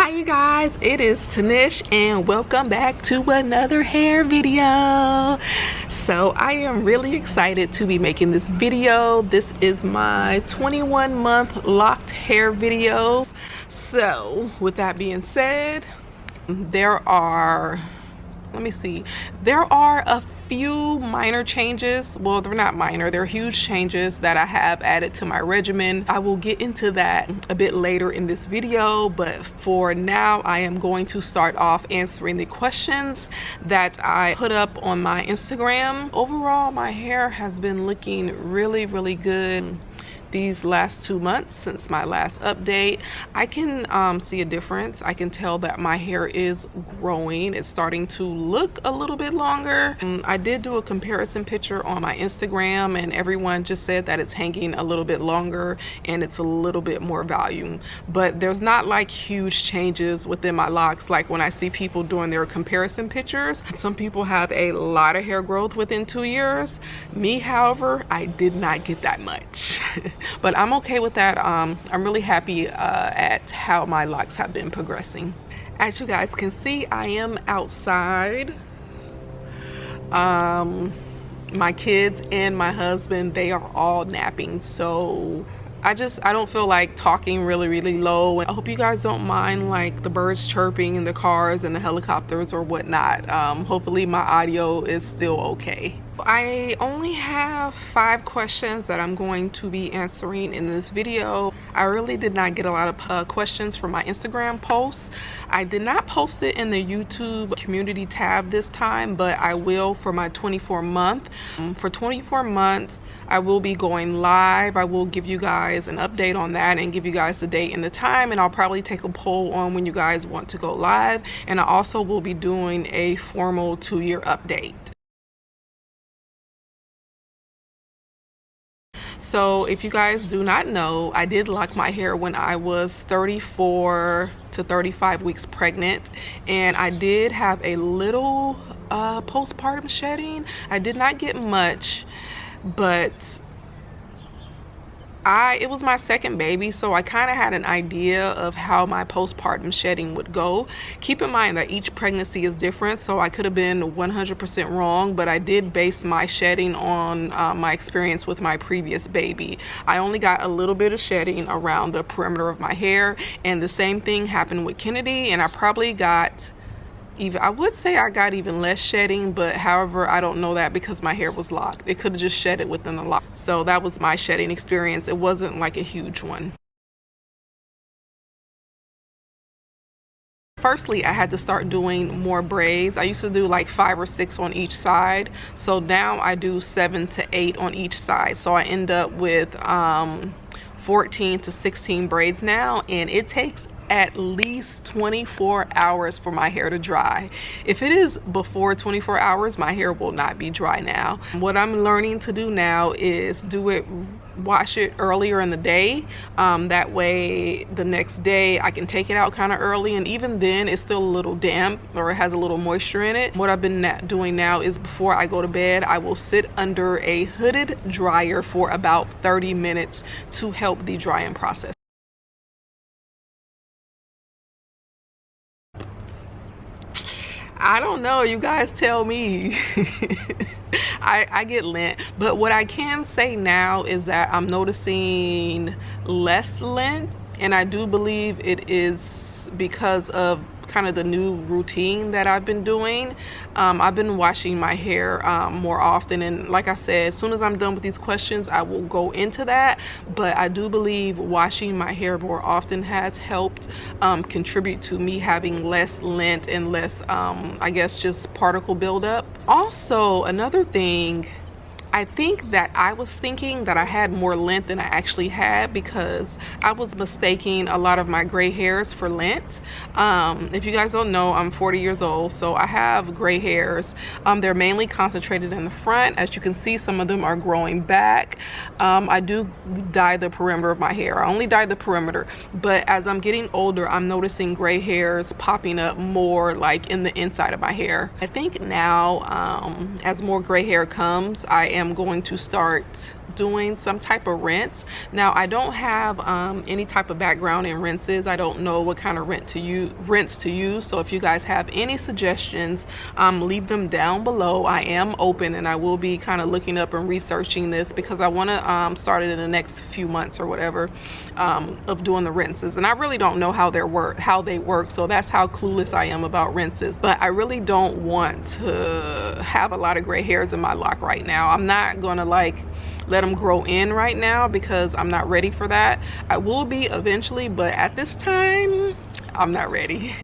Hi you guys, it is Tanish and welcome back to another hair video. So I am really excited to be making this video. This is my 21-month locked hair video. So with that being said, there are a few minor changes. Well, they're not minor, they're huge changes that I have added to my regimen. I will get into that a bit later in this video, but for now I am going to start off answering the questions that I put up on my Instagram. Overall, my hair has been looking really good these last 2 months since my last update. I can see a difference. I can tell that my hair is growing. It's starting to look a little bit longer. I did do a comparison picture on my Instagram and everyone just said that it's hanging a little bit longer and it's a little bit more volume, but there's not like huge changes within my locks like when I see people doing their comparison pictures. Some people have a lot of hair growth within 2 years. Me, however, I did not get that much. But I'm okay with that. I'm really happy at how my locks have been progressing. As you guys can see, I am outside. My kids and my husband, they are all napping, so I don't feel like talking really low. And I hope you guys don't mind like the birds chirping in the cars and the helicopters or whatnot. Hopefully my audio is still okay. I only have 5 questions that I'm going to be answering in this video. I really did not get a lot of questions from my Instagram posts. I did not post it in the YouTube community tab this time, but I will for my 24-month. For 24 months, I will be going live. I will give you guys an update on that and give you guys the date and the time, and I'll probably take a poll on when you guys want to go live. And I also will be doing a formal 2-year update. So if you guys do not know, I did lock my hair when I was 34 to 35 weeks pregnant, and I did have a little postpartum shedding. I did not get much, but it was my second baby, so I kind of had an idea of how my postpartum shedding would go. Keep in mind that each pregnancy is different, so I could have been 100% wrong, but I did base my shedding on my experience with my previous baby. I only got a little bit of shedding around the perimeter of my hair, and the same thing happened with Kennedy, and I probably got I would say I got even less shedding, but however, I don't know that because my hair was locked. It could have just shed it within the lock. So that was my shedding experience. It wasn't like a huge one. Firstly, I had to start doing more braids. I used to do like 5 or 6 on each side. So now I do 7 to 8 on each side. So I end up with 14 to 16 braids now, and it takes at least 24 hours for my hair to dry. If it is before 24 hours, my hair will not be dry now. What I'm learning to do now is wash it earlier in the day. That way the next day I can take it out kind of early, and even then it's still a little damp or it has a little moisture in it. What I've been doing now is before I go to bed, I will sit under a hooded dryer for about 30 minutes to help the drying process. I don't know, you guys tell me. I get lint, but what I can say now is that I'm noticing less lint, and I do believe it is because of kind of the new routine that I've been doing. I've been washing my hair more often, and like I said, as soon as I'm done with these questions I will go into that, but I do believe washing my hair more often has helped contribute to me having less lint and less I guess just particle buildup. Also, another thing, I think that I was thinking that I had more lint than I actually had because I was mistaking a lot of my gray hairs for lint. If you guys don't know, I'm 40 years old, so I have gray hairs. They're mainly concentrated in the front. As you can see, some of them are growing back. I do dye the perimeter of my hair. I only dye the perimeter, but as I'm getting older, I'm noticing gray hairs popping up more like in the inside of my hair. I think now as more gray hair comes, I am going to start doing some type of rinse. Now I don't have any type of background in rinses. I don't know what kind of rinse to use. So if you guys have any suggestions, leave them down below. I am open, and I will be kind of looking up and researching this because I want to start it in the next few months or whatever, of doing the rinses. And I really don't know how they work, so that's how clueless I am about rinses. But I really don't want to have a lot of gray hairs in my lock right now. I'm not gonna like let them grow in right now because I'm not ready for that. I will be eventually, but at this time I'm not ready.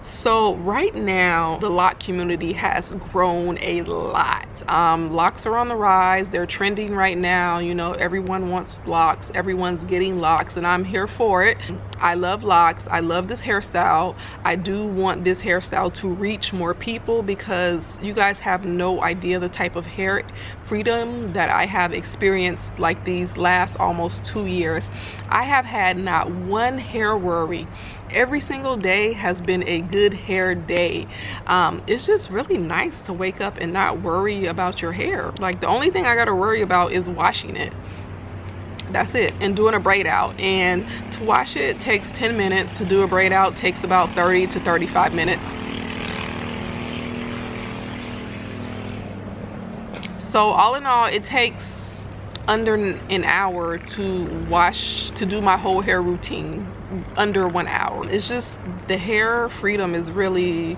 So right now the lock community has grown a lot. Locks are on the rise. They're trending right now. You know, everyone wants locks, everyone's getting locks, and I'm here for it. I love locks. I love this hairstyle. I do want this hairstyle to reach more people because you guys have no idea the type of hair freedom that I have experienced like these last almost 2 years. I have had not one hair worry. Every single day has been a good hair day. It's just really nice to wake up and not worry about your hair. Like, the only thing I gotta worry about is washing it. That's it. And doing a braid out. And to wash it takes 10 minutes. To do a braid out takes about 30 to 35 minutes. So all in all, it takes under an hour to do my whole hair routine. Under 1 hour. It's just, the hair freedom is really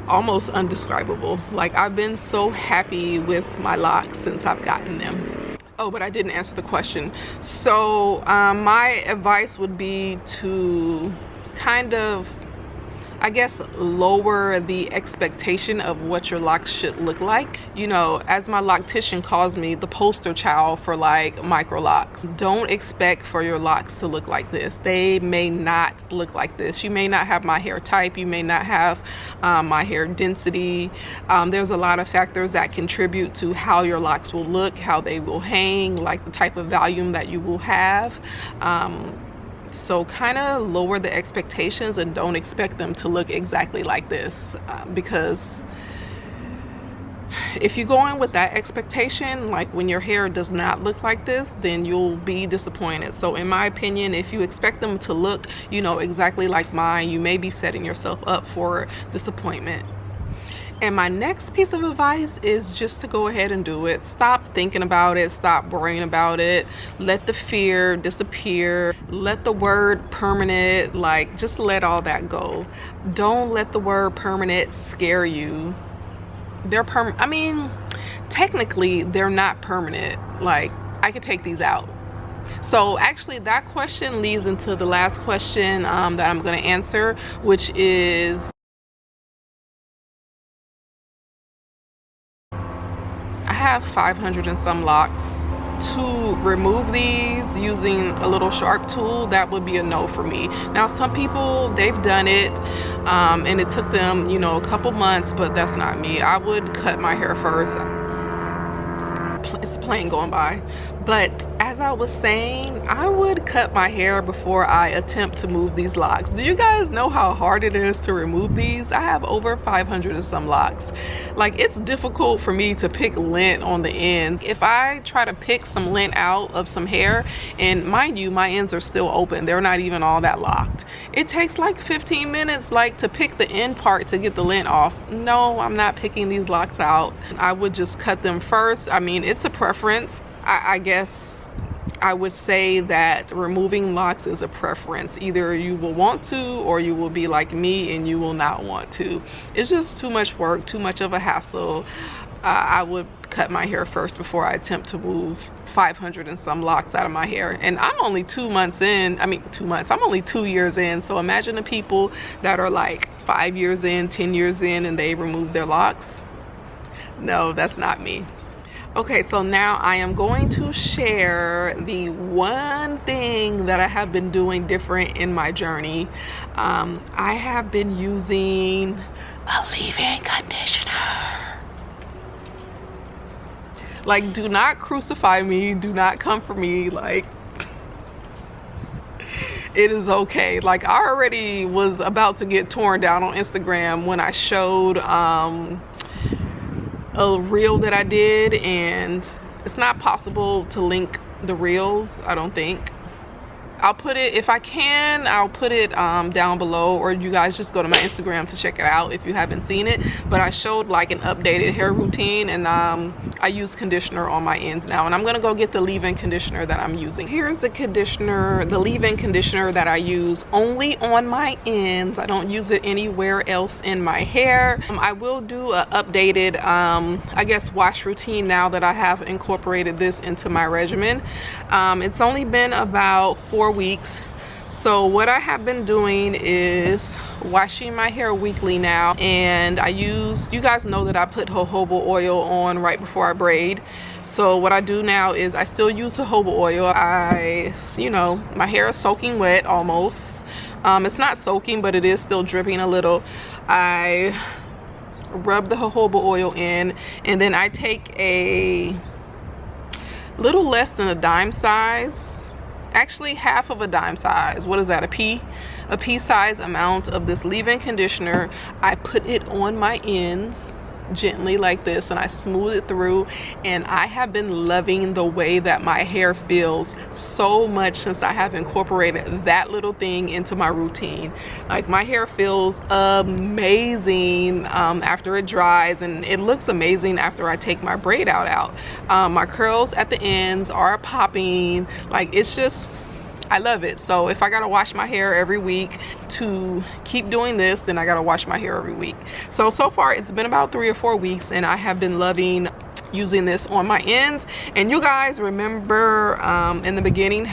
almost undescribable. Like, I've been so happy with my locks since I've gotten them. Oh, but I didn't answer the question. So my advice would be to kind of, I guess, lower the expectation of what your locks should look like. You know, as my loctician calls me, the poster child for like Microlocs. Don't expect for your locks to look like this. They may not look like this. You may not have my hair type. You may not have my hair density. There's a lot of factors that contribute to how your locks will look, how they will hang, like the type of volume that you will have. So kind of lower the expectations and don't expect them to look exactly like this, because if you go in with that expectation, like when your hair does not look like this, then you'll be disappointed. So in my opinion, if you expect them to look, you know, exactly like mine, you may be setting yourself up for disappointment. And my next piece of advice is just to go ahead and do it. Stop thinking about it. Stop worrying about it. Let the fear disappear. Let the word permanent, like, just let all that go. Don't let the word permanent scare you. They're I mean, technically, they're not permanent. Like, I could take these out. So actually, that question leads into the last question that I'm going to answer, which is, I have 500 and some locks. To remove these using a little sharp tool, that would be a no for me. Now, some people, they've done it and it took them, you know, a couple months, but that's not me. I would cut my hair first. It's a plane going by. But as I was saying, I would cut my hair before I attempt to move these locks. Do you guys know how hard it is to remove these? I have over 500 and some locks. Like, it's difficult for me to pick lint on the ends. If I try to pick some lint out of some hair, and mind you, my ends are still open, they're not even all that locked, it takes like 15 minutes like to pick the end part to get the lint off. No, I'm not picking these locks out. I would just cut them first. I mean, it's a preference. I guess I would say that removing locks is a preference. Either you will want to, or you will be like me and you will not want to. It's just too much work, too much of a hassle. I would cut my hair first before I attempt to move 500 and some locks out of my hair. And I'm only 2 months in. I mean, 2 months. I'm only 2 years in. So imagine the people that are like 5 years in, 10 years in, and they remove their locks. No, that's not me. Okay, so now I am going to share the one thing that I have been doing different in my journey. I have been using a leave-in conditioner. Like, do not crucify me, do not come for me. Like, it is okay. Like, I already was about to get torn down on Instagram when I showed a reel that I did, and it's not possible to link the reels, I don't think. I'll put it, if I can, I'll put it down below, or you guys just go to my Instagram to check it out if you haven't seen it. But I showed like an updated hair routine, and I use conditioner on my ends now, and I'm gonna go get the leave-in conditioner that I'm using. Here's the conditioner, the leave-in conditioner that I use only on my ends. I don't use it anywhere else in my hair. I will do an updated I guess wash routine now that I have incorporated this into my regimen. It's only been about 4 weeks. So what I have been doing is washing my hair weekly now, and I use, you guys know that I put jojoba oil on right before I braid. So what I do now is I still use jojoba oil. You know, my hair is soaking wet almost. It's not soaking, but it is still dripping a little. I rub the jojoba oil in, and then I take a little less than a dime size, actually half of a dime size, what is that, a pea size amount of this leave-in conditioner. I put it on my ends gently like this, and I smooth it through, and I have been loving the way that my hair feels so much since I have incorporated that little thing into my routine. Like, my hair feels amazing after it dries, and it looks amazing after I take my braid out. My curls at the ends are popping. Like, it's just, I love it. So if I gotta wash my hair every week to keep doing this, then I gotta wash my hair every week. So far it's been about 3 or 4 weeks, and I have been loving using this on my ends. And you guys remember in the beginning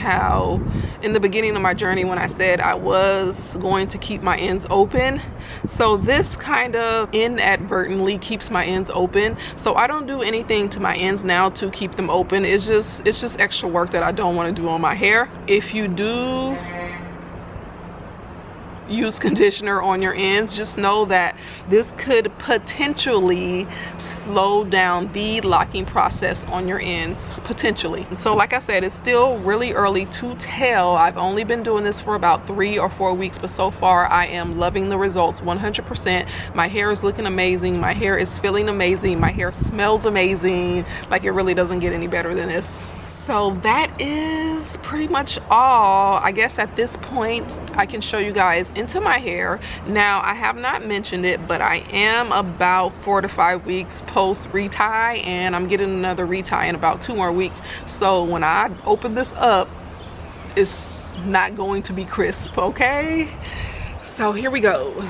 of my journey when I said I was going to keep my ends open. So this kind of inadvertently keeps my ends open. So I don't do anything to my ends now to keep them open. It's just extra work that I don't want to do on my hair. If you do use conditioner on your ends, just know that this could potentially slow down the locking process on your ends, potentially. So like I said, it's still really early to tell. I've only been doing this for about 3 or 4 weeks, but so far I am loving the results 100%. My hair is looking amazing, my hair is feeling amazing, my hair smells amazing. Like, it really doesn't get any better than this. So that is pretty much all. I guess at this point I can show you guys into my hair. Now, I have not mentioned it, but I am about 4 to 5 weeks post retie, and I'm getting another retie in about 2 more weeks. So when I open this up, it's not going to be crisp, okay? So here we go.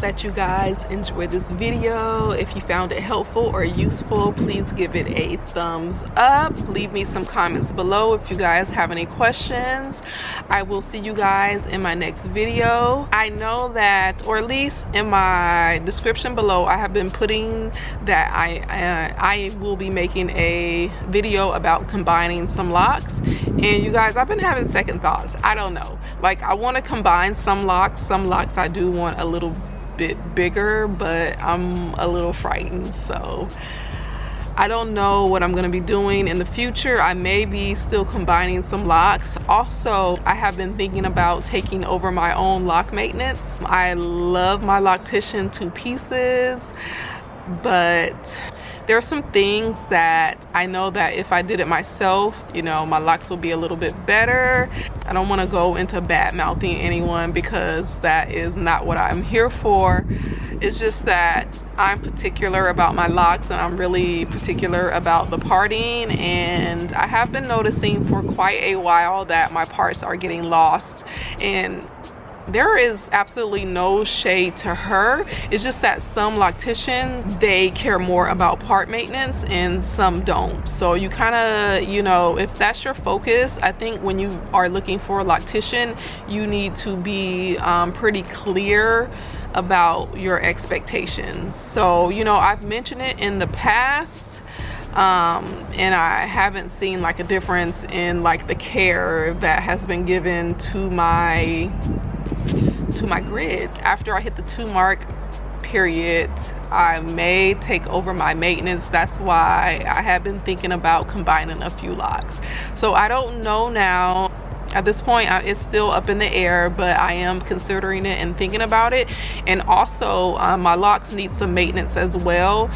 That you guys enjoyed this video. If you found it helpful or useful, please give it a thumbs up. Leave me some comments below if you guys have any questions. I will see you guys in my next video. I know that, or at least in my description below, I have been putting that I will be making a video about combining some locks. And you guys, I've been having second thoughts. I don't know, like, I want to combine some locks I do want a little bit bigger, but I'm a little frightened, so I don't know what I'm going to be doing in the future. I may be still combining some locks. Also, I have been thinking about taking over my own lock maintenance. I love my loctician to pieces, but there are some things that I know that if I did it myself, you know, my locks will be a little bit better. I don't want to go into bad mouthing anyone, because that is not what I'm here for. It's just that I'm particular about my locks, and I'm really particular about the parting, and I have been noticing for quite a while that my parts are getting lost. And there is absolutely no shade to her. It's just that some locticians, they care more about part maintenance and some don't. So you kind of, you know, if that's your focus, I think when you are looking for a loctician, you need to be pretty clear about your expectations. So, you know, I've mentioned it in the past, and I haven't seen like a difference in like the care that has been given to my grid. After I hit the 2 mark period, I may take over my maintenance. That's why I have been thinking about combining a few locks. So I don't know now. At this point, it's still up in the air, but I am considering it and thinking about it. And also, my locks need some maintenance as well.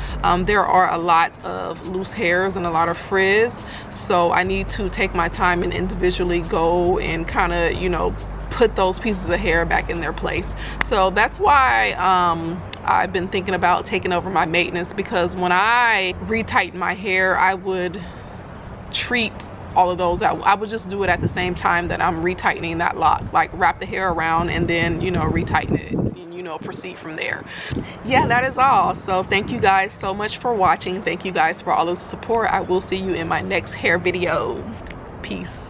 There are a lot of loose hairs and a lot of frizz, so I need to take my time and individually go and kind of, you know, put those pieces of hair back in their place. So that's why I've been thinking about taking over my maintenance, because when I retighten my hair, I would treat all of those out. I would just do it at the same time that I'm retightening that lock, like wrap the hair around and then, you know, retighten it and, you know, proceed from there. Yeah, that is all. So thank you guys so much for watching. Thank you guys for all the support. I will see you in my next hair video. Peace.